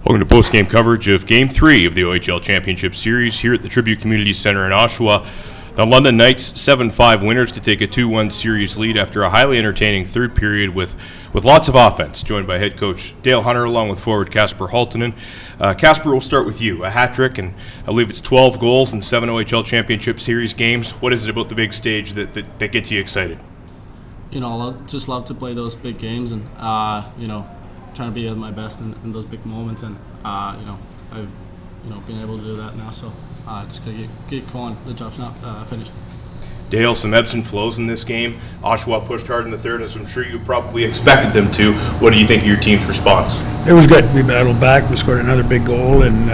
Welcome to post-game coverage of Game 3 of the OHL Championship Series here at the Tribute Community Center in Oshawa. The London Knights 7-5 winners to take a 2-1 series lead after a highly entertaining third period with lots of offense, joined by head coach Dale Hunter along with forward Kasper Halttunen. Kasper, we'll start with you. A hat trick, and I believe it's 12 goals in 7 OHL Championship Series games. What is it about the big stage that gets you excited? You know, I just love to play those big games and, trying to be at my best in those big moments. And, I've, been able to do that now. So just going to get going. The job's not finished. Dale, some ebbs and flows in this game. Oshawa pushed hard in the third, as I'm sure you probably expected them to. What do you think of your team's response? It was good. We battled back. We scored another big goal, and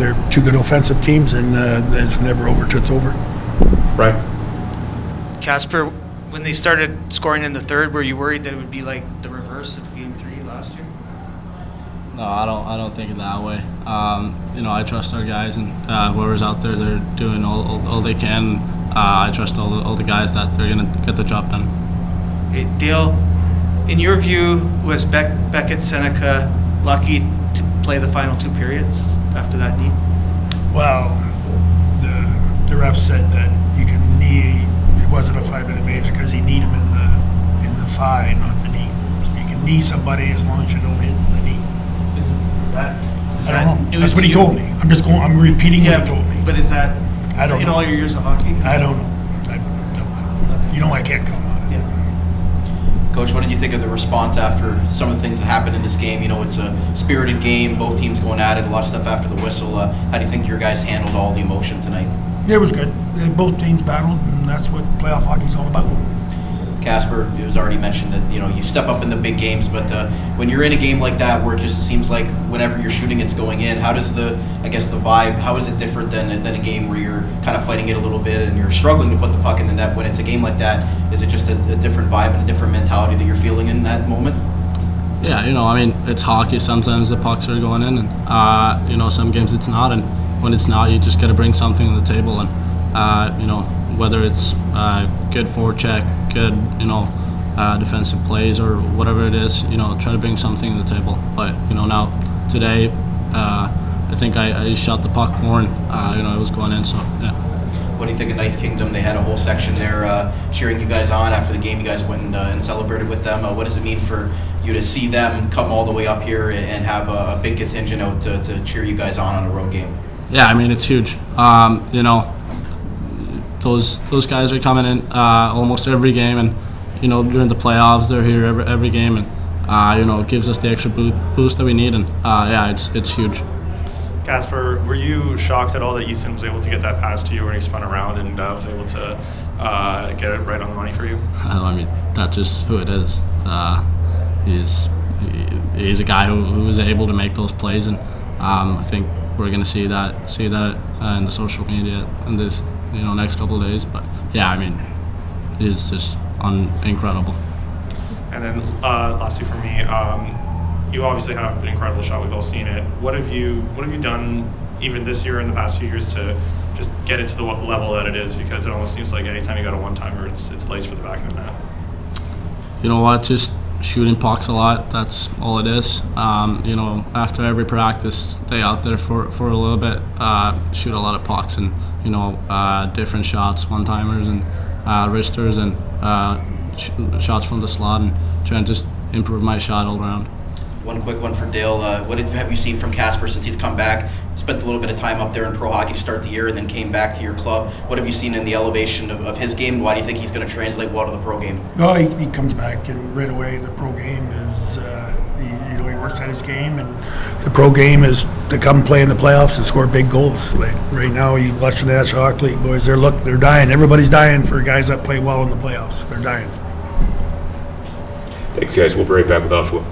they're two good offensive teams, and it's never over till it's over. Right. Kasper, when they started scoring in the third, were you worried that it would be like the reverse of Game 3 last year? No, I don't think it that way. I trust our guys, and whoever's out there, they're doing all they can. I trust all the guys that they're going to get the job done. Hey, Dale, in your view, was Beckett Seneca lucky to play the final two periods after that knee? Well, the ref said that you can knee. It wasn't a 5-minute major because he kneed him in the thigh, not the knee. So you can knee somebody as long as you don't hit the knee. I don't know. That's what he told me. I'm repeating what he told me. But is that I don't in know. all your years of hockey? I don't know. I can't comment on it. Yeah. Coach, what did you think of the response after some of the things that happened in this game? You know, it's a spirited game, both teams going at it, a lot of stuff after the whistle. How do you think your guys handled all the emotion tonight? It was good. Both teams battled, and that's what playoff hockey's all about. Kasper, it was already mentioned that, you step up in the big games, but when you're in a game like that where it just seems like whenever you're shooting it's going in, how does the vibe, how is it different than a game where you're kind of fighting it a little bit and you're struggling to put the puck in the net? When it's a game like that, is it just a different vibe and a different mentality that you're feeling in that moment? Yeah, it's hockey. Sometimes the pucks are going in, and, some games it's not. And when it's not, you just got to bring something to the table. And, whether it's good forecheck, good, defensive plays or whatever it is, try to bring something to the table. But, now today, I think I shot the puck more and, it was going in, so, yeah. What do you think of Knights Kingdom? They had a whole section there cheering you guys on after the game. You guys went and celebrated with them. What does it mean for you to see them come all the way up here and have a big contingent out to cheer you guys on a road game? Yeah, it's huge. Those guys are coming in almost every game, and during the playoffs they're here every game, and it gives us the extra boost that we need, and it's huge. Kasper, were you shocked at all that Easton was able to get that pass to you when he spun around and was able to get it right on the money for you? That's just who it is. He's a guy who is able to make those plays, and I think we're going to see that in the social media in this next couple of days. But he's just incredible. And then lastly for me, you obviously have an incredible shot. We've all seen it. What have you done even this year and the past few years to just get it to the level that it is? Because it almost seems like anytime you got a one-timer, it's laced for the back of the net. You know what? Just shooting pucks a lot. That's all it is. After every practice, stay out there for a little bit, shoot a lot of pucks and different shots, one-timers and wristers and shots from the slot, and trying to just improve my shot all around. One quick one for Dale. What have you seen from Kasper since he's come back? Spent a little bit of time up there in pro hockey to start the year and then came back to your club. What have you seen in the elevation of his game? Why do you think he's going to translate well to the pro game? No, he comes back, and right away the pro game is, he works at his game, and the pro game is to come play in the playoffs and score big goals. Like right now, you watch the National Hockey League boys, they're dying. Everybody's dying for guys that play well in the playoffs. They're dying. Thanks, guys. We'll be right back with Oshawa.